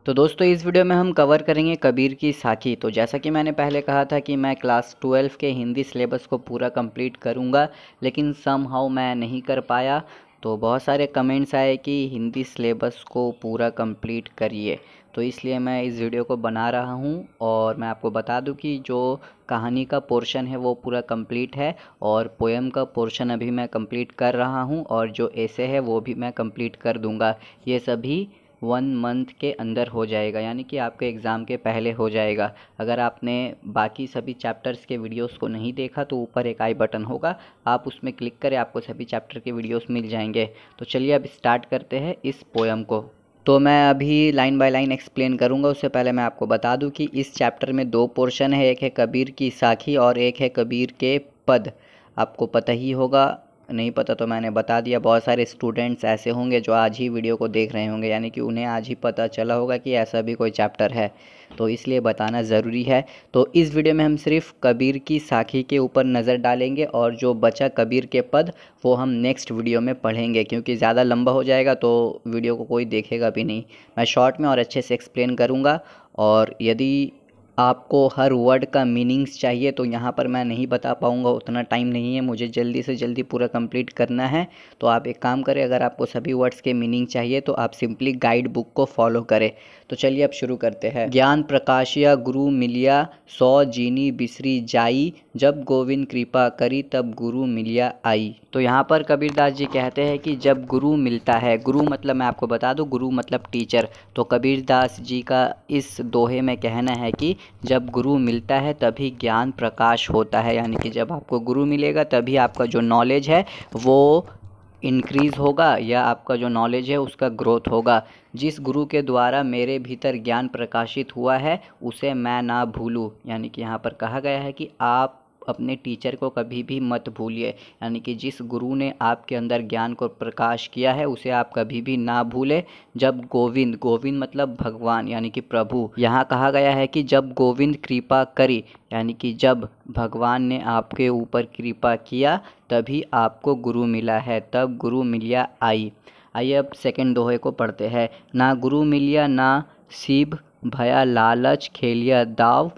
तो दोस्तों इस वीडियो में हम कवर करेंगे कबीर की साखी। तो जैसा कि मैंने पहले कहा था कि मैं क्लास 12 के हिंदी सिलेबस को पूरा कंप्लीट करूंगा, लेकिन समहाउ मैं नहीं कर पाया। तो बहुत सारे कमेंट्स आए कि हिंदी सिलेबस को पूरा कंप्लीट करिए, तो इसलिए मैं इस वीडियो को बना रहा हूं। और मैं आपको बता दूं कि जो कहानी का पोर्शन है वो पूरा कंप्लीट है, और पोएम का पोर्शन अभी मैं कंप्लीट कर रहा हूं, और जो एसे है वो भी मैं कंप्लीट कर दूंगा। ये सभी 1 मंथ के अंदर हो जाएगा, यानी कि आपके एग्ज़ाम के पहले हो जाएगा। अगर आपने बाकी सभी चैप्टर्स के वीडियोस को नहीं देखा तो ऊपर एक आई बटन होगा, आप उसमें क्लिक करें, आपको सभी चैप्टर के वीडियोस मिल जाएंगे। तो चलिए अब स्टार्ट करते हैं इस पोएम को। तो मैं अभी लाइन बाय लाइन एक्सप्लेन करूंगा। उससे पहले मैं आपको बता दूं कि इस चैप्टर में 2 पोर्शन है, एक है कबीर की साखी और एक है कबीर के पद। आपको पता ही होगा, नहीं पता तो मैंने बता दिया। बहुत सारे स्टूडेंट्स ऐसे होंगे जो आज ही वीडियो को देख रहे होंगे, यानी कि उन्हें आज ही पता चला होगा कि ऐसा भी कोई चैप्टर है, तो इसलिए बताना ज़रूरी है। तो इस वीडियो में हम सिर्फ कबीर की साखी के ऊपर नज़र डालेंगे, और जो बचा कबीर के पद वो हम नेक्स्ट वीडियो में पढ़ेंगे, क्योंकि ज़्यादा लंबा हो जाएगा तो वीडियो को कोई देखेगा भी नहीं। मैं शॉर्ट में और अच्छे से एक्सप्लेन करूँगा। और यदि आपको हर वर्ड का मीनिंग्स चाहिए तो यहाँ पर मैं नहीं बता पाऊँगा, उतना टाइम नहीं है, मुझे जल्दी से जल्दी पूरा कंप्लीट करना है। तो आप एक काम करें, अगर आपको सभी वर्ड्स के मीनिंग चाहिए तो आप सिंपली गाइड बुक को फॉलो करें। तो चलिए अब शुरू करते हैं। ज्ञान प्रकाशिया गुरु मिलिया, 100 जीनी बिसरी जाई, जब गोविंद कृपा करी तब गुरु मिलिया आई। तो यहाँ पर कबीरदास जी कहते हैं कि जब गुरु मिलता है, गुरु मतलब मैं आपको बता दूं, गुरु मतलब टीचर। तो कबीरदास जी का इस दोहे में कहना है कि जब गुरु मिलता है तभी ज्ञान प्रकाश होता है, यानी कि जब आपको गुरु मिलेगा तभी आपका जो नॉलेज है वो इंक्रीज़ होगा, या आपका जो नॉलेज है उसका ग्रोथ होगा। जिस गुरु के द्वारा मेरे भीतर ज्ञान प्रकाशित हुआ है उसे मैं ना भूलूं, यानी कि यहाँ पर कहा गया है कि आप अपने टीचर को कभी भी मत भूलिए, यानी कि जिस गुरु ने आपके अंदर ज्ञान को प्रकाश किया है उसे आप कभी भी ना भूलें। जब गोविंद, गोविंद मतलब भगवान यानी कि प्रभु, यहाँ कहा गया है कि जब गोविंद कृपा करी, यानी कि जब भगवान ने आपके ऊपर कृपा किया तभी आपको गुरु मिला है, तब गुरु मिलिया आई। आइए अब सेकंड दोहे को पढ़ते हैं। ना गुरु मिलिया ना सीब, भया लालच खेलिया दाव,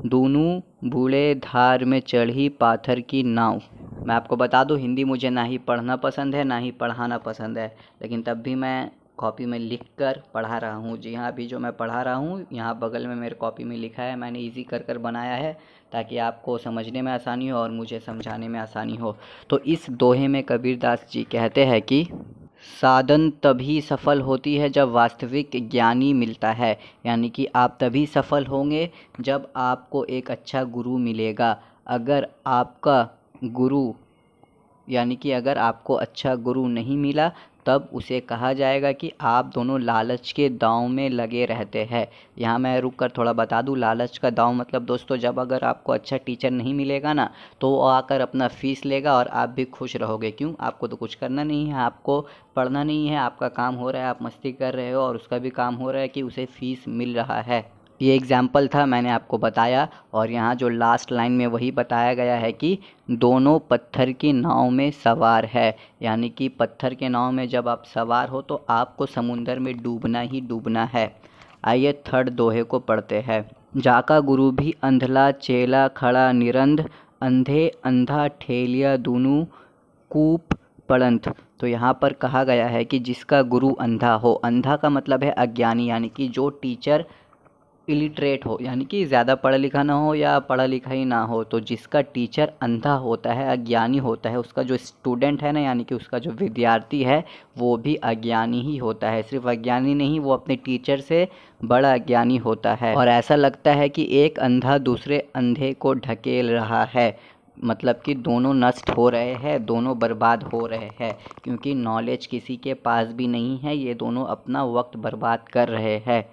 दूनों बूढ़े धार में चढ़ी पाथर की नाव। मैं आपको बता दूं, हिंदी मुझे ना ही पढ़ना पसंद है ना ही पढ़ाना पसंद है, लेकिन तब भी मैं कॉपी में लिख कर पढ़ा रहा हूँ। जी हाँ, अभी जो मैं पढ़ा रहा हूँ यहाँ बगल में मेरे कॉपी में लिखा है, मैंने इजी कर कर बनाया है ताकि आपको समझने में आसानी हो और मुझे समझाने में आसानी हो। तो इस दोहे में कबीरदास जी कहते हैं कि साधन तभी सफल होती है जब वास्तविक ज्ञानी मिलता है, यानी कि आप तभी सफल होंगे जब आपको एक अच्छा गुरु मिलेगा। अगर आपका गुरु, यानी कि अगर आपको अच्छा गुरु नहीं मिला तब उसे कहा जाएगा कि आप दोनों लालच के दांव में लगे रहते हैं। यहाँ मैं रुक कर थोड़ा बता दूँ, लालच का दांव मतलब दोस्तों, जब अगर आपको अच्छा टीचर नहीं मिलेगा ना तो वो आकर अपना फ़ीस लेगा और आप भी खुश रहोगे। क्यों? आपको तो कुछ करना नहीं है, आपको पढ़ना नहीं है, आपका काम हो रहा है, आप मस्ती कर रहे हो और उसका भी काम हो रहा है कि उसे फ़ीस मिल रहा है। ये एग्जाम्पल था, मैंने आपको बताया। और यहाँ जो लास्ट लाइन में वही बताया गया है कि दोनों पत्थर की नाव में सवार है, यानी कि पत्थर के नाव में जब आप सवार हो तो आपको समुंदर में डूबना ही डूबना है। आइए थर्ड दोहे को पढ़ते हैं। जाका गुरु भी अंधला चेला खड़ा निरंध, अंधे अंधा ठेलिया दूनू कूप पड़ंत। तो यहाँ पर कहा गया है कि जिसका गुरु अंधा हो, अंधा का मतलब है अज्ञानी, यानी कि जो टीचर इलिटरेट हो, यानी कि ज़्यादा पढ़ा लिखा ना हो या पढ़ा लिखा ही ना हो, तो जिसका टीचर अंधा होता है, अज्ञानी होता है, उसका जो स्टूडेंट है ना, यानी कि उसका जो विद्यार्थी है वो भी अज्ञानी ही होता है। सिर्फ अज्ञानी नहीं, वो अपने टीचर से बड़ा अज्ञानी होता है। और ऐसा लगता है कि एक अंधा दूसरे अंधे को ढकेल रहा है, मतलब कि दोनों नष्ट हो रहे हैं, दोनों बर्बाद हो रहे हैं, क्योंकि नॉलेज किसी के पास भी नहीं है, ये दोनों अपना वक्त बर्बाद कर रहे हैं।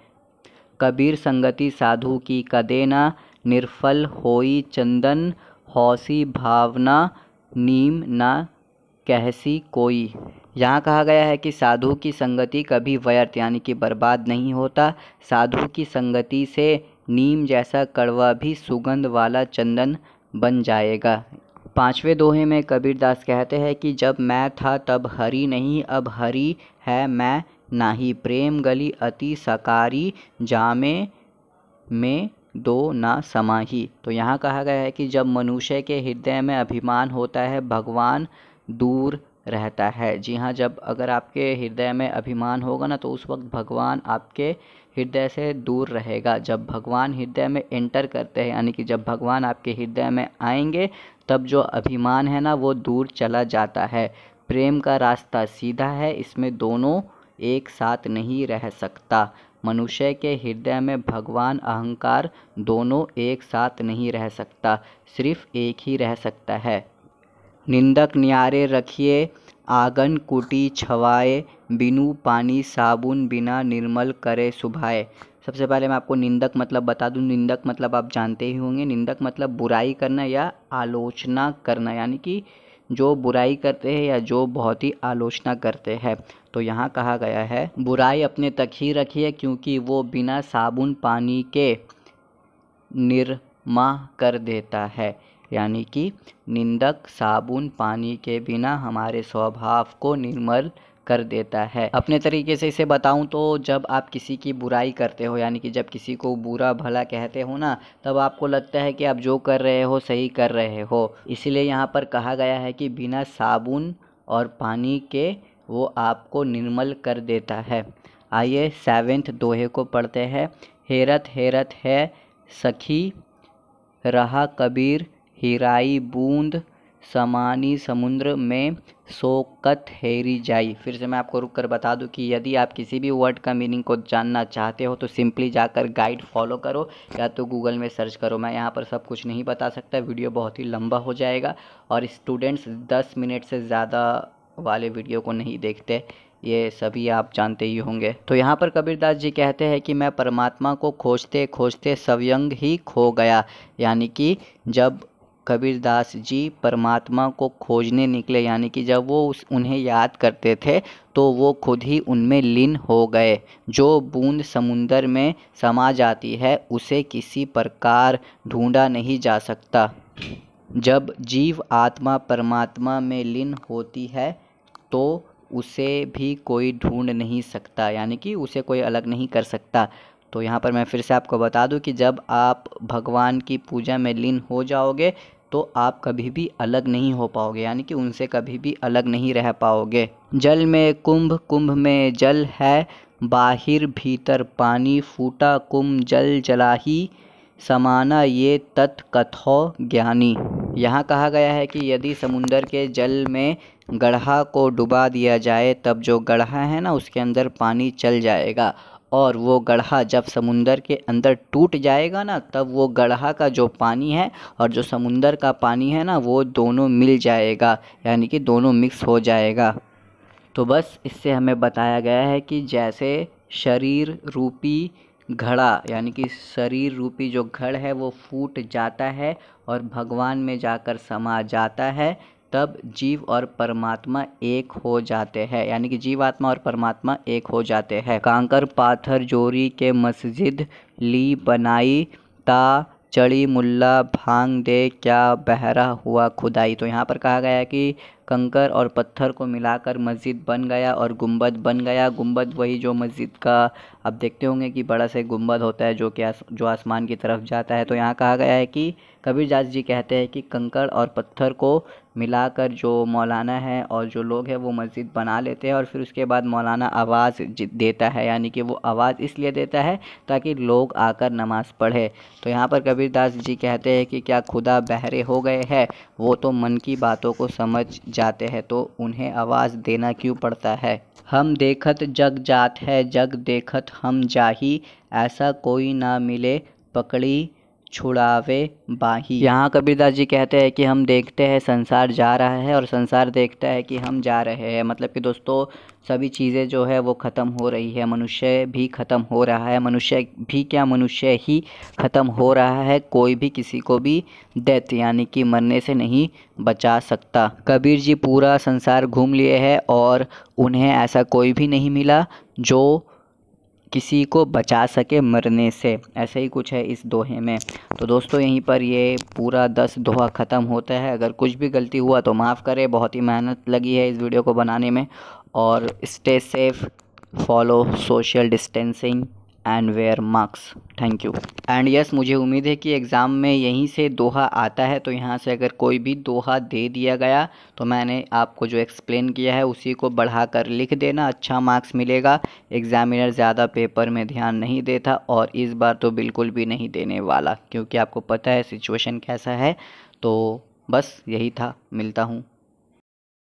कबीर संगति साधु की कदे ना, निर्फल होई चंदन, हौसी भावना नीम ना कहसी कोई। यहाँ कहा गया है कि साधु की संगति कभी व्यर्थ यानी कि बर्बाद नहीं होता। साधु की संगति से नीम जैसा कड़वा भी सुगंध वाला चंदन बन जाएगा। पांचवें दोहे में कबीरदास कहते हैं कि जब मैं था तब हरि नहीं, अब हरि है मैं नाही, प्रेम गली अति सकारी, जामे में दो ना समाही। तो यहाँ कहा गया है कि जब मनुष्य के हृदय में अभिमान होता है, भगवान दूर रहता है। जी हाँ, जब अगर आपके हृदय में अभिमान होगा ना, तो उस वक्त भगवान आपके हृदय से दूर रहेगा। जब भगवान हृदय में एंटर करते हैं, यानी कि जब भगवान आपके हृदय में आएंगे, तब जो अभिमान है ना, वो दूर चला जाता है। प्रेम का रास्ता सीधा है, इसमें दोनों एक साथ नहीं रह सकता। मनुष्य के हृदय में भगवान अहंकार दोनों एक साथ नहीं रह सकता, सिर्फ एक ही रह सकता है। निंदक न्यारे रखिए, आंगन कुटी छवाए, बिनु पानी साबुन बिना निर्मल करे सुभाए। सबसे पहले मैं आपको निंदक मतलब बता दूं। निंदक मतलब आप जानते ही होंगे। निंदक मतलब बुराई करना या आलोचना करना, यानी कि जो बुराई करते हैं या जो बहुत ही आलोचना करते हैं। तो यहाँ कहा गया है, बुराई अपने तक ही रखिए, क्योंकि वो बिना साबुन पानी के निर्मा कर देता है। यानी कि निंदक साबुन पानी के बिना हमारे स्वभाव को निर्मल कर देता है। अपने तरीके से इसे बताऊं तो जब आप किसी की बुराई करते हो, यानी कि जब किसी को बुरा भला कहते हो ना, तब आपको लगता है कि आप जो कर रहे हो सही कर रहे हो। इसीलिए यहाँ पर कहा गया है कि बिना साबुन और पानी के वो आपको निर्मल कर देता है। आइए 7वें दोहे को पढ़ते हैं। हेरत हेरत है सखी, रहा कबीर हीराई बूंद, समानी समुद्र में शोकत हेरी जाई। फिर से मैं आपको रुक कर बता दूं कि यदि आप किसी भी वर्ड का मीनिंग को जानना चाहते हो तो सिंपली जाकर गाइड फॉलो करो या तो गूगल में सर्च करो। मैं यहाँ पर सब कुछ नहीं बता सकता, वीडियो बहुत ही लंबा हो जाएगा और स्टूडेंट्स 10 मिनट से ज़्यादा वाले वीडियो को नहीं देखते, ये सभी आप जानते ही होंगे। तो यहाँ पर कबीरदास जी कहते हैं कि मैं परमात्मा को खोजते खोजते स्वयं ही खो गया। यानी कि जब कबीरदास जी परमात्मा को खोजने निकले, यानी कि जब वो उन्हें याद करते थे तो वो खुद ही उनमें लीन हो गए। जो बूंद समुंदर में समा जाती है उसे किसी प्रकार ढूंढा नहीं जा सकता। जब जीव आत्मा परमात्मा में लीन होती है तो उसे भी कोई ढूंढ नहीं सकता, यानी कि उसे कोई अलग नहीं कर सकता। तो यहाँ पर मैं फिर से आपको बता दूं कि जब आप भगवान की पूजा में लीन हो जाओगे तो आप कभी भी अलग नहीं हो पाओगे, यानी कि उनसे कभी भी अलग नहीं रह पाओगे। जल में कुंभ, कुंभ में जल है, बाहिर भीतर पानी, फूटा कुंभ जल जलाही, समाना ये तत्कथो ज्ञानी। यहाँ कहा गया है कि यदि समुंदर के जल में गड्ढा को डुबा दिया जाए, तब जो गड्ढा है ना उसके अंदर पानी चल जाएगा, और वो गड्ढा जब समुंदर के अंदर टूट जाएगा ना, तब वो गड्ढा का जो पानी है और जो समुंदर का पानी है ना, वो दोनों मिल जाएगा, यानी कि दोनों मिक्स हो जाएगा। तो बस इससे हमें बताया गया है कि जैसे शरीर रूपी घड़ा, यानी कि शरीर रूपी जो घड़ है वो फूट जाता है और भगवान में जाकर समा जाता है, तब जीव और परमात्मा एक हो जाते हैं, यानी कि जीवात्मा और परमात्मा एक हो जाते हैं। कांकर पाथर जोरी के मस्जिद ली बनाई, ता चढ़ी मुल्ला भांग दे क्या बहरा हुआ खुदाई। तो यहाँ पर कहा गया है कि कंकर और पत्थर को मिलाकर मस्जिद बन गया और गुंबद बन गया। गुंबद वही जो मस्जिद का आप देखते होंगे कि बड़ा सा गुंबद होता है जो कि जो आसमान की तरफ जाता है। तो यहाँ कहा गया है कि कबीरदास जी कहते हैं कि कंकड़ और पत्थर को मिलाकर जो मौलाना है और जो लोग हैं वो मस्जिद बना लेते हैं, और फिर उसके बाद मौलाना आवाज़ देता है, यानी कि वो आवाज़ इसलिए देता है ताकि लोग आकर नमाज़ पढ़े। तो यहाँ पर कबीरदास जी कहते हैं कि क्या खुदा बहरे हो गए हैं, वो तो मन की बातों को समझ जाते हैं, तो उन्हें आवाज़ देना क्यों पड़ता है। हम देखत जग जात है, जग देखत हम जाही, ऐसा कोई ना मिले पकड़ी छुड़ावे बाही। यहाँ कबीरदास जी कहते हैं कि हम देखते हैं संसार जा रहा है और संसार देखता है कि हम जा रहे हैं। मतलब कि दोस्तों सभी चीज़ें जो है वो ख़त्म हो रही है, मनुष्य भी ख़त्म हो रहा है, मनुष्य भी क्या मनुष्य ही ख़त्म हो रहा है। कोई भी किसी को भी डेथ यानी कि मरने से नहीं बचा सकता। कबीर जी पूरा संसार घूम लिए हैं और उन्हें ऐसा कोई भी नहीं मिला जो किसी को बचा सके मरने से। ऐसे ही कुछ है इस दोहे में। तो दोस्तों यहीं पर ये पूरा 10 दोहा ख़त्म होता है। अगर कुछ भी गलती हुआ तो माफ़ करें, बहुत ही मेहनत लगी है इस वीडियो को बनाने में। और stay safe, follow social distancing and wear mask. Thank you. And yes, मुझे उम्मीद है कि एग्ज़ाम में यहीं से दोहा आता है, तो यहाँ से अगर कोई भी दोहा दे दिया गया तो मैंने आपको जो एक्सप्लेन किया है उसी को बढ़ाकर लिख देना, अच्छा मार्क्स मिलेगा। एग्ज़ामिनर ज़्यादा पेपर में ध्यान नहीं देता और इस बार तो बिल्कुल भी नहीं देने वाला, क्योंकि आपको पता है सिचुएशन कैसा है। तो बस यही था, मिलता हूँ।